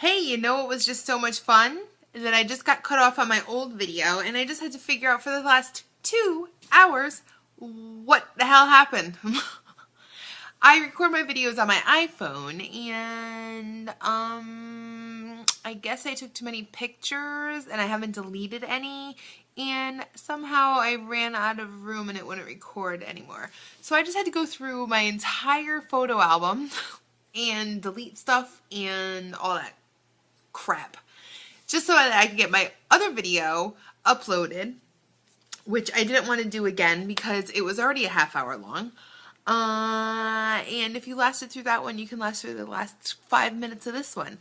Hey, you know what was just so much fun? That I just got cut off on my old video and I just had to figure out for the last 2 hours what the hell happened. I record my videos on my iPhone and I guess I took too many pictures and I haven't deleted any, and somehow I ran out of room and it wouldn't record anymore. So I just had to go through my entire photo album and delete stuff and all that crap, just so that I could get my other video uploaded, which I didn't want to do again because it was already a half hour long. And if you lasted through that one, you can last through the last 5 minutes of this one.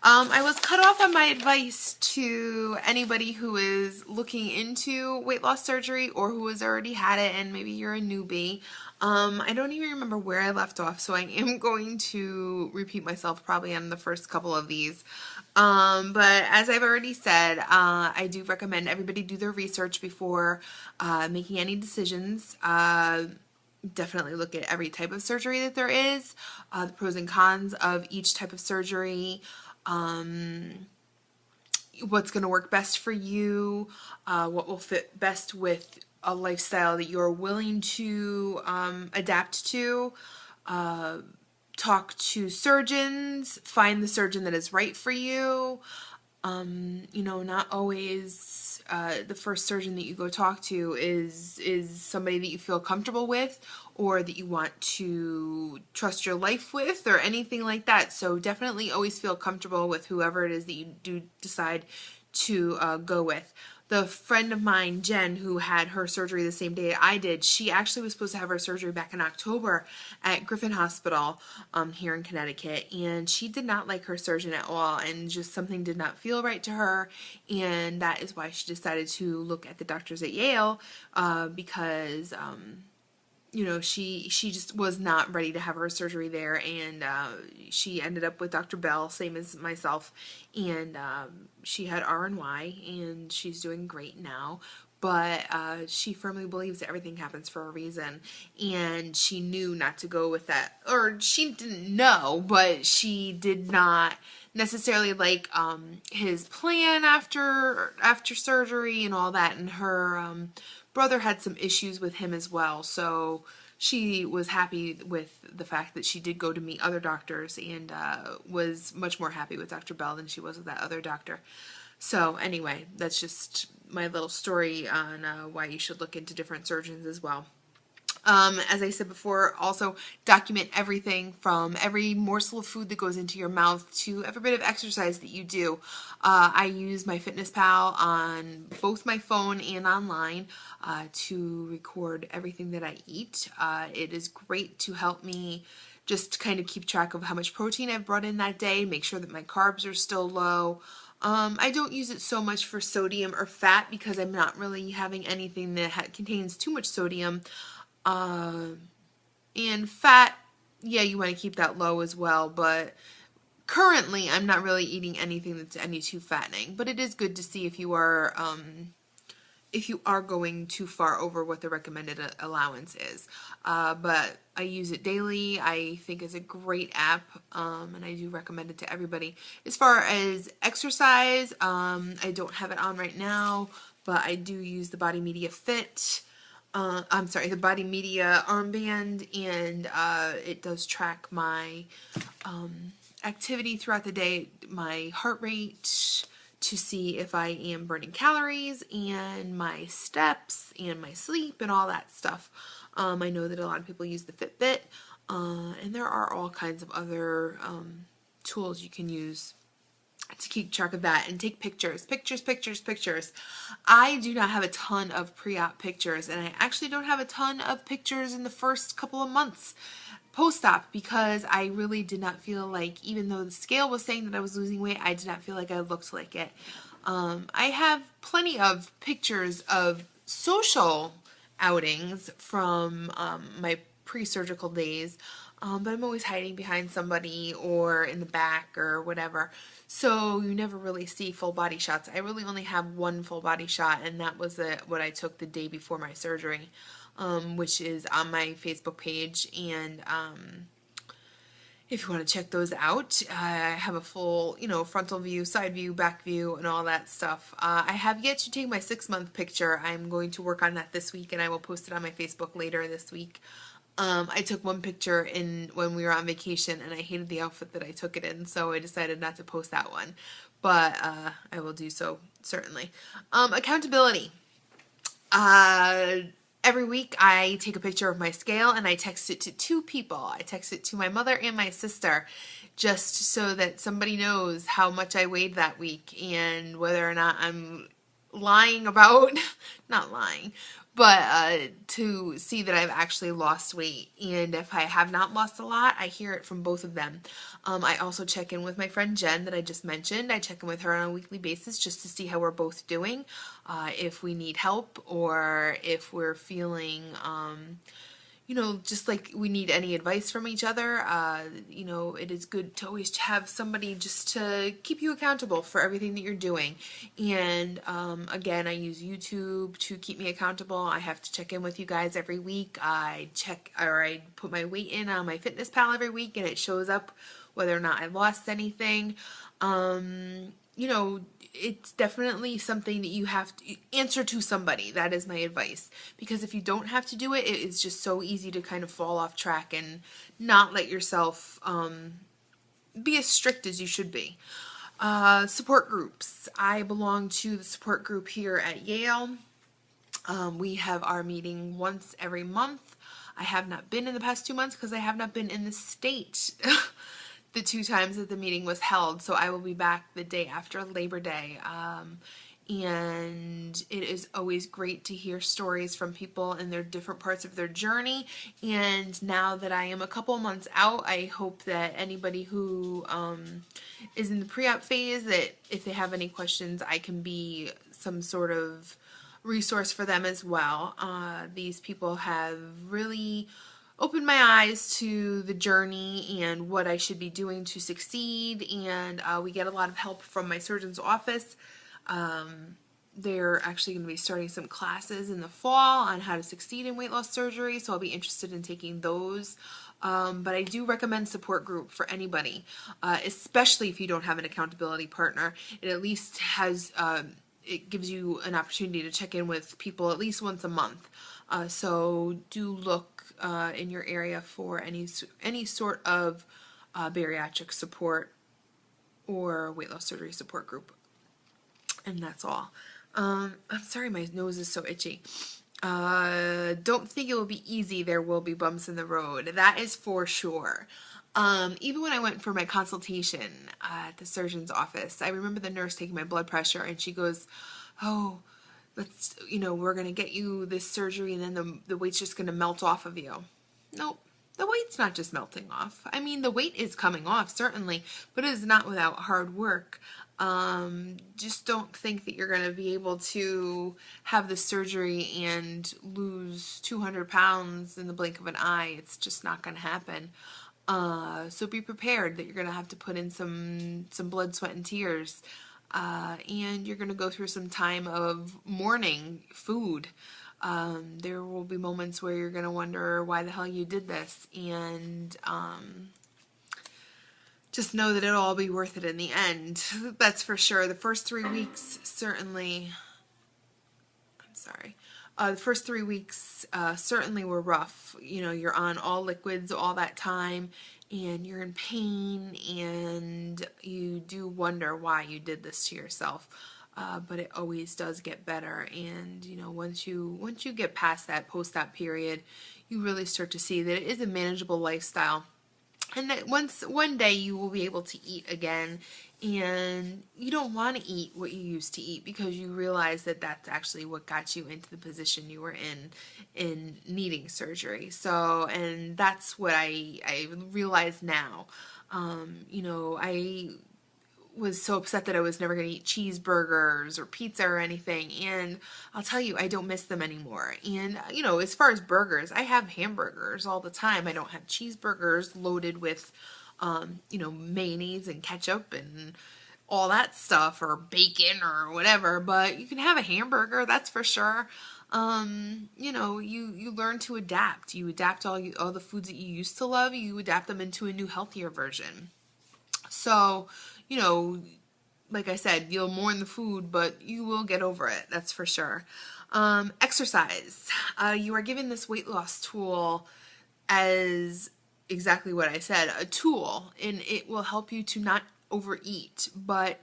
I was cut off on my advice to anybody who is looking into weight loss surgery or who has already had it and maybe you're a newbie. I don't even remember where I left off, so I am going to repeat myself probably on the first couple of these. But as I've already said, I do recommend everybody do their research before making any decisions. Definitely look at every type of surgery that there is, the pros and cons of each type of surgery, what's going to work best for you, what will fit best with a lifestyle that you're willing to adapt to. Talk to surgeons, find the surgeon that is right for you. You know, not always the first surgeon that you go talk to is somebody that you feel comfortable with or that you want to trust your life with or anything like that. So definitely always feel comfortable with whoever it is that you do decide to go with. The friend of mine, Jen, who had her surgery the same day I did, she actually was supposed to have her surgery back in October at Griffin Hospital here in Connecticut, and she did not like her surgeon at all, and just something did not feel right to her, and that is why she decided to look at the doctors at Yale because you know, she just was not ready to have her surgery there, and she ended up with Dr. Bell, same as myself, and she had RNY, and she's doing great now, but she firmly believes that everything happens for a reason, and she knew not to go with that, or she didn't know, but she did not necessarily like his plan after surgery and all that, and her brother had some issues with him as well, so she was happy with the fact that she did go to meet other doctors and was much more happy with Dr. Bell than she was with that other doctor. So anyway, that's just my little story on why you should look into different surgeons as well. As I said before, also document everything from every morsel of food that goes into your mouth to every bit of exercise that you do. I use my FitnessPal on both my phone and online to record everything that I eat. It is great to help me just kind of keep track of how much protein I've brought in that day, make sure that my carbs are still low. I don't use it so much for sodium or fat because I'm not really having anything that contains too much sodium. And fat, yeah, you want to keep that low as well, but currently I'm not really eating anything that's any too fattening, but it is good to see if you are going too far over what the recommended allowance is. But I use it daily. I think it's a great app, and I do recommend it to everybody. As far as exercise, I don't have it on right now, but I do use the Body Media Fit. The Body Media armband, and it does track my activity throughout the day, my heart rate, to see if I am burning calories, and my steps, and my sleep, and all that stuff. I know that a lot of people use the Fitbit, and there are all kinds of other tools you can use to keep track of that and take pictures. I do not have a ton of pre-op pictures, and I actually don't have a ton of pictures in the first couple of months post-op because I really did not feel like, even though the scale was saying that I was losing weight, I did not feel like I looked like it. I have plenty of pictures of social outings from my pre-surgical days, but I'm always hiding behind somebody or in the back or whatever, so you never really see full body shots. I really only have one full body shot, and that was what I took the day before my surgery, which is on my Facebook page, and if you want to check those out. I have a full, frontal view, side view, back view, and all that stuff. I have yet to take my 6-month picture. I'm going to work on that this week, and I will post it on my Facebook later this week. I took one picture when we were on vacation, and I hated the outfit that I took it in, so I decided not to post that one. But I will do so, certainly. Accountability. Every week I take a picture of my scale and I text it to 2 people. I text it to my mother and my sister, just so that somebody knows how much I weighed that week and whether or not I'm lying about, not lying, but to see that I've actually lost weight. And if I have not lost a lot, I hear it from both of them. I also check in with my friend Jen that I just mentioned. I check in with her on a weekly basis just to see how we're both doing, if we need help or if we're feeling, just like we need any advice from each other. It is good to always have somebody just to keep you accountable for everything that you're doing. And again, I use YouTube to keep me accountable. I have to check in with you guys every week. I put my weight in on my FitnessPal every week, and it shows up whether or not I lost anything. It's definitely something that you have to answer to somebody. That is my advice. Because if you don't have to do it, it is just so easy to kind of fall off track and not let yourself be as strict as you should be. Support groups. I belong to the support group here at Yale. We have our meeting once every month. I have not been in the past 2 months because I have not been in the state the 2 times that the meeting was held, so I will be back the day after Labor Day. And it is always great to hear stories from people in their different parts of their journey. And now that I am a couple months out, I hope that anybody who is in the pre-op phase, that if they have any questions, I can be some sort of resource for them as well. These people have really opened my eyes to the journey and what I should be doing to succeed, and we get a lot of help from my surgeon's office. They're actually going to be starting some classes in the fall on how to succeed in weight loss surgery, so I'll be interested in taking those. But I do recommend support group for anybody, especially if you don't have an accountability partner. It at least has it gives you an opportunity to check in with people at least once a month. So do look in your area for any sort of bariatric support or weight loss surgery support group. And that's all. I'm sorry, my nose is so itchy. Don't think it will be easy. There will be bumps in the road. That is for sure. Even when I went for my consultation at the surgeon's office, I remember the nurse taking my blood pressure, and she goes, "Oh, we're going to get you this surgery, and then the weight's just going to melt off of you." Nope. The weight's not just melting off. I mean, the weight is coming off, certainly, but it is not without hard work. Just don't think that you're going to be able to have the surgery and lose 200 pounds in the blink of an eye. It's just not going to happen. So be prepared that you're going to have to put in some blood, sweat, and tears. And you're going to go through some time of mourning food. There will be moments where you're going to wonder why the hell you did this, and just know that it'll all be worth it in the end. That's for sure. The first 3 weeks certainly, the first 3 weeks certainly were rough. You're on all liquids all that time, and you're in pain, and you do wonder why you did this to yourself. But it always does get better, and once you get past that post-op period, you really start to see that it is a manageable lifestyle, and that one day you will be able to eat again, and you don't want to eat what you used to eat because you realize that that's actually what got you into the position you were in needing surgery. So, and that's what I realize now. I was so upset that I was never going to eat cheeseburgers or pizza or anything, and I'll tell you, I don't miss them anymore. And as far as burgers, I have hamburgers all the time. I don't have cheeseburgers loaded with mayonnaise and ketchup and all that stuff, or bacon or whatever, but you can have a hamburger, that's for sure. You know, you learn to adapt. You adapt all the foods that you used to love, you adapt them into a new healthier version. So, you know, like I said, you'll mourn the food, but you will get over it. That's for sure. Exercise. You are given this weight loss tool as exactly what I said, a tool, and it will help you to not overeat, but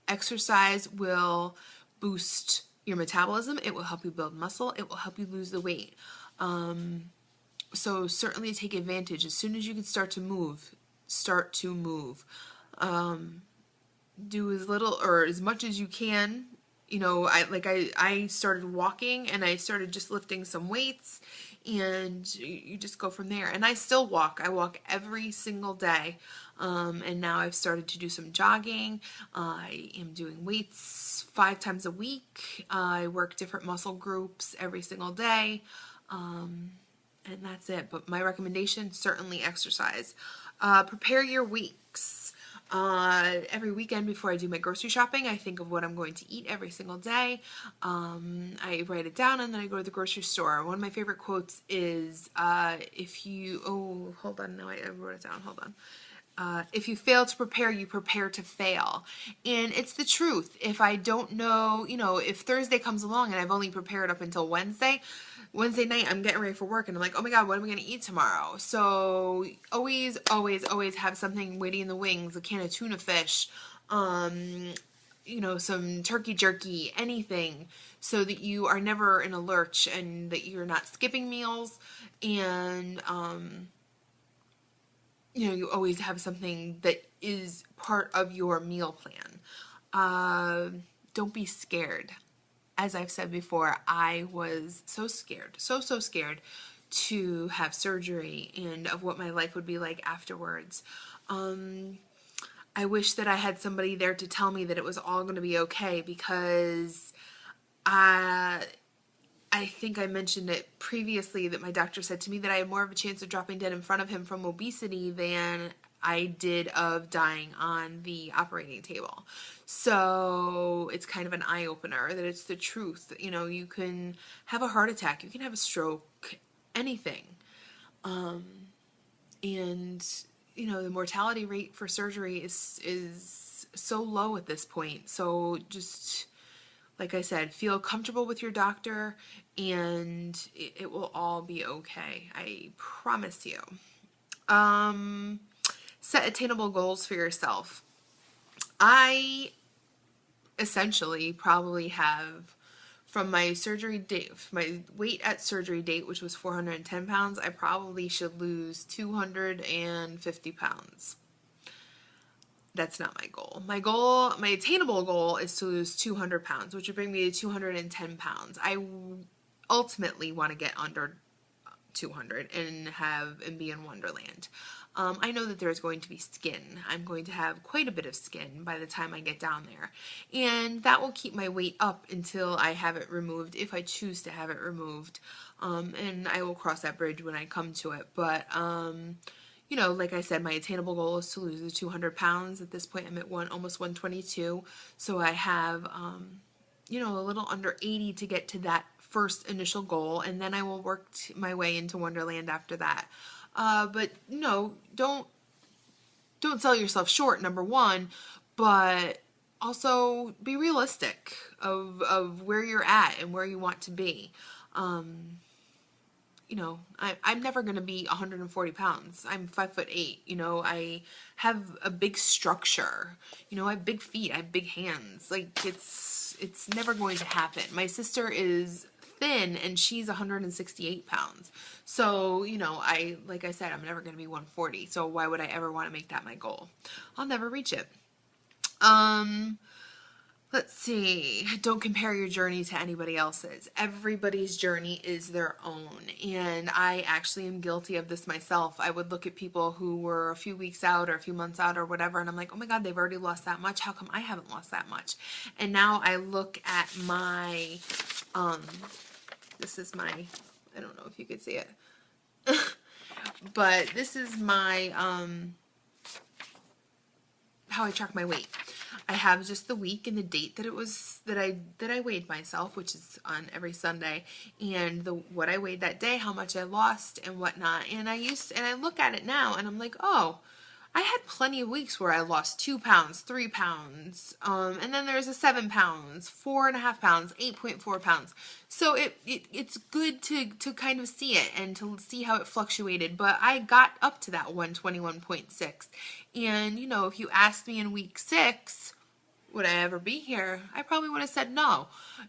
exercise will boost your metabolism. It will help you build muscle. It will help you lose the weight. So certainly take advantage. As soon as you can start to move, start to move. Do as little or as much as you can. You know, I started walking, and I started just lifting some weights, and you just go from there. And I still walk. I walk every single day. And now I've started to do some jogging. I am doing weights 5 times a week. I work different muscle groups every single day. And that's it. But my recommendation, certainly exercise. Prepare your weeks. Every weekend before I do my grocery shopping, I think of what I'm going to eat every single day. I write it down, and then I go to the grocery store. One of my favorite quotes is, hold on, no, I wrote it down, hold on. If you fail to prepare, you prepare to fail. And it's the truth. If I don't know, you know, if Thursday comes along and I've only prepared up until Wednesday night, I'm getting ready for work, and I'm like, oh my God, what am I going to eat tomorrow? So always, always, always have something waiting in the wings, a can of tuna fish, you know, some turkey jerky, anything, so that you are never in a lurch and that you're not skipping meals. And, you know, you always have something that is part of your meal plan. Don't be scared. As I've said before, I was so scared, so scared to have surgery and of what my life would be like afterwards. I wish that I had somebody there to tell me that it was all going to be okay, because I think I mentioned it previously that my doctor said to me that I had more of a chance of dropping dead in front of him from obesity than I did of dying on the operating table. So it's kind of an eye-opener that it's the truth. You know, you can have a heart attack, you can have a stroke, anything. And, you know, the mortality rate for surgery is so low at this point. So just, like I said, feel comfortable with your doctor, and it will all be okay. I promise you. Set attainable goals for yourself. I essentially probably have, from my surgery date, my weight at surgery date, which was 410 pounds, I probably should lose 250 pounds. That's not my goal. My attainable goal is to lose 200 pounds, which would bring me to 210 pounds. I ultimately want to get under 200 and be in Wonderland. I know that there's going to be skin. I'm going to have quite a bit of skin by the time I get down there. And that will keep my weight up until I have it removed, if I choose to have it removed. And I will cross that bridge when I come to it. But, you know, like I said, my attainable goal is to lose the 200 pounds. At this point, I'm at almost 122. So I have, you know, a little under 80 to get to that first initial goal. And then I will work my way into Wonderland after that. But no, don't sell yourself short, number one, but also be realistic of where you're at and where you want to be. You know, I'm never going to be 140 pounds. I'm 5'8". You know, I have a big structure. You know, I have big feet. I have big hands. Like, it's never going to happen. My sister is thin, and she's 168 pounds. So, you know, like I said, I'm never going to be 140. So why would I ever want to make that my goal? I'll never reach it. Let's see. Don't compare your journey to anybody else's. Everybody's journey is their own. And I actually am guilty of this myself. I would look at people who were a few weeks out or a few months out or whatever, and I'm like, oh my God, they've already lost that much. How come I haven't lost that much? And now I look at my, this is my, I don't know if you could see it, but this is my, how I track my weight. I have just the week and the date that it was that I weighed myself, which is on every Sunday, and the what I weighed that day, how much I lost and whatnot. And I look at it now and I'm like, oh, I had plenty of weeks where I lost 2 pounds, 3 pounds, and then there's a 7 pounds, 4.5 pounds, 8.4 pounds. So it's good to kind of see it and to see how it fluctuated. But I got up to that 121.6. And, if you asked me in week 6, would I ever be here? I probably would have said no.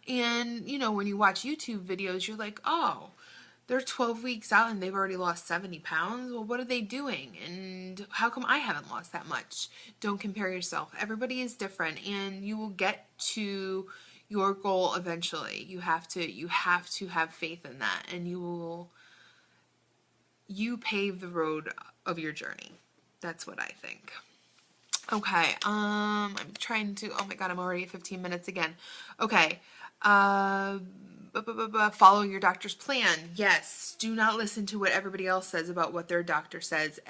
And, when you watch YouTube videos, you're like, oh, they're 12 weeks out and they've already lost 70 pounds. Well, what are they doing? And how come I haven't lost that much? Don't compare yourself. Everybody is different, and you will get to your goal eventually. You have to have faith in that, and you pave the road of your journey. That's what I think. Okay, I'm trying to, oh my God, I'm already at 15 minutes again. Okay, follow your doctor's plan. Yes, do not listen to what everybody else says about what their doctor says.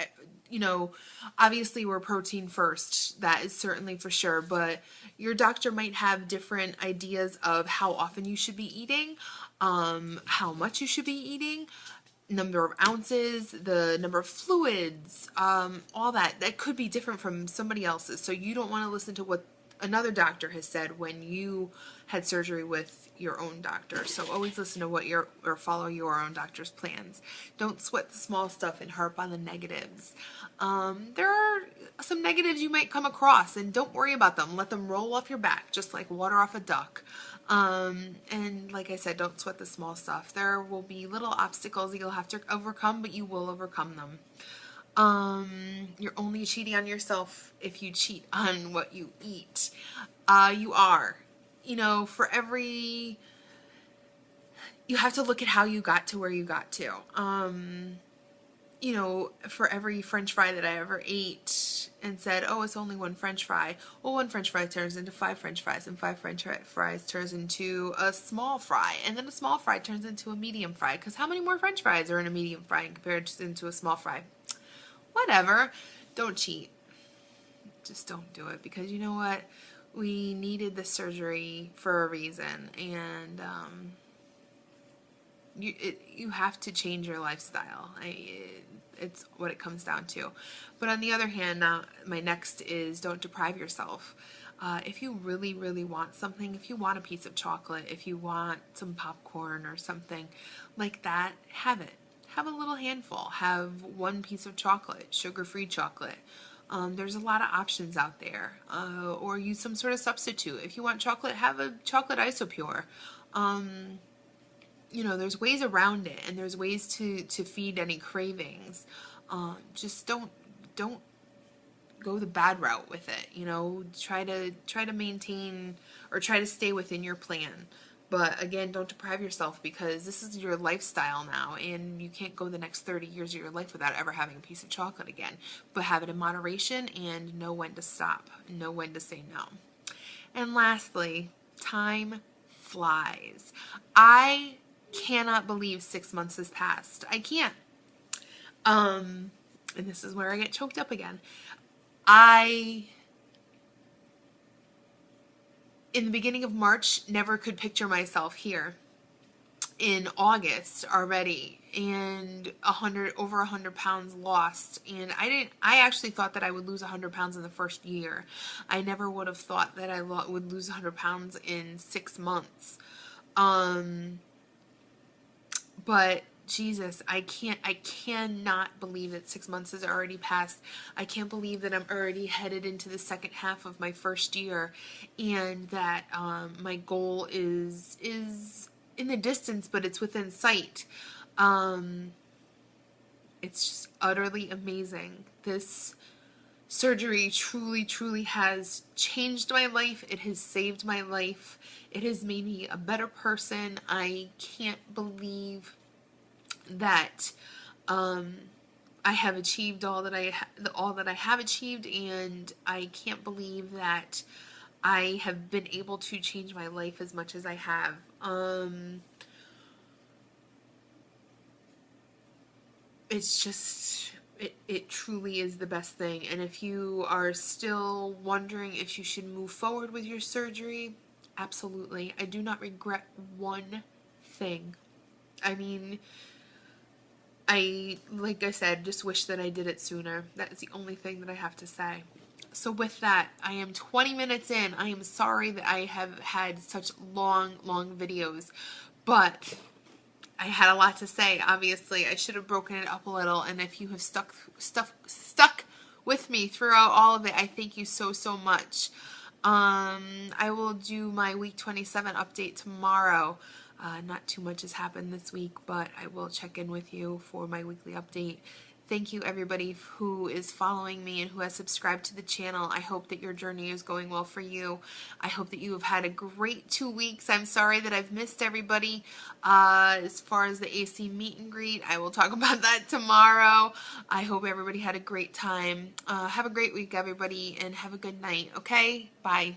Obviously we're protein first. That is certainly for sure, but your doctor might have different ideas of how often you should be eating, how much you should be eating, number of ounces, the number of fluids, all that could be different from somebody else's. So you don't want to listen to what another doctor has said when you had surgery with your own doctor. So always listen to what or follow your own doctor's plans. Don't sweat the small stuff and harp on the negatives. There are some negatives you might come across, and don't worry about them. Let them roll off your back, just like water off a duck. And like I said, don't sweat the small stuff. There will be little obstacles that you'll have to overcome, but you will overcome them. You're only cheating on yourself if you cheat on what you eat. You are. For every... You have to look at how you got to where you got to. For every French fry that I ever ate and said, oh, it's only one French fry. Well, one French fry turns into 5 French fries, and 5 French fries turns into a small fry, and then a small fry turns into a medium fry. Because how many more French fries are in a medium fry compared into a small fry? Whatever. Don't cheat. Just don't do it, because you know what? We needed the surgery for a reason, and you have to change your lifestyle. It's what it comes down to. But on the other hand, my next is don't deprive yourself. If you really, really want something, if you want a piece of chocolate, if you want some popcorn or something like that, have it. Have a little handful. Have one piece of chocolate, sugar-free chocolate. There's a lot of options out there. Or use some sort of substitute. If you want chocolate, have a chocolate isopure. There's ways around it, and there's ways to feed any cravings. Just don't go the bad route with it. Try to maintain or try to stay within your plan. But again, don't deprive yourself, because this is your lifestyle now, and you can't go the next 30 years of your life without ever having a piece of chocolate again. But have it in moderation and know when to stop, know when to say no. And lastly, time flies. I cannot believe 6 months has passed. I can't. And this is where I get choked up again. In the beginning of March, never could picture myself here in August already, and over 100 pounds lost. And I actually thought that I would lose 100 pounds in the first year. I never would have thought that I would lose 100 pounds in 6 months. But Jesus, I cannot believe that 6 months has already passed. I can't believe that I'm already headed into the second half of my first year, and that my goal is in the distance, but it's within sight. It's just utterly amazing. This surgery truly, truly has changed my life. It has saved my life. It has made me a better person. I can't believe that I have achieved all that I have achieved, and I can't believe that I have been able to change my life as much as I have. It's just it truly is the best thing. And if you are still wondering if you should move forward with your surgery, absolutely. I do not regret one thing. I mean, like I said, just wish that I did it sooner. That is the only thing that I have to say. So with that, I am 20 minutes in. I am sorry that I have had such long videos, but I had a lot to say. Obviously, I should have broken it up a little, and if you have stuck with me throughout all of it, I thank you so much. I will do my week 27 update tomorrow. Not too much has happened this week, but I will check in with you for my weekly update. Thank you everybody who is following me and who has subscribed to the channel. I hope that your journey is going well for you. I hope that you have had a great 2 weeks. I'm sorry that I've missed everybody as far as the AC meet and greet. I will talk about that tomorrow. I hope everybody had a great time. Have a great week, everybody, and have a good night, okay? Bye.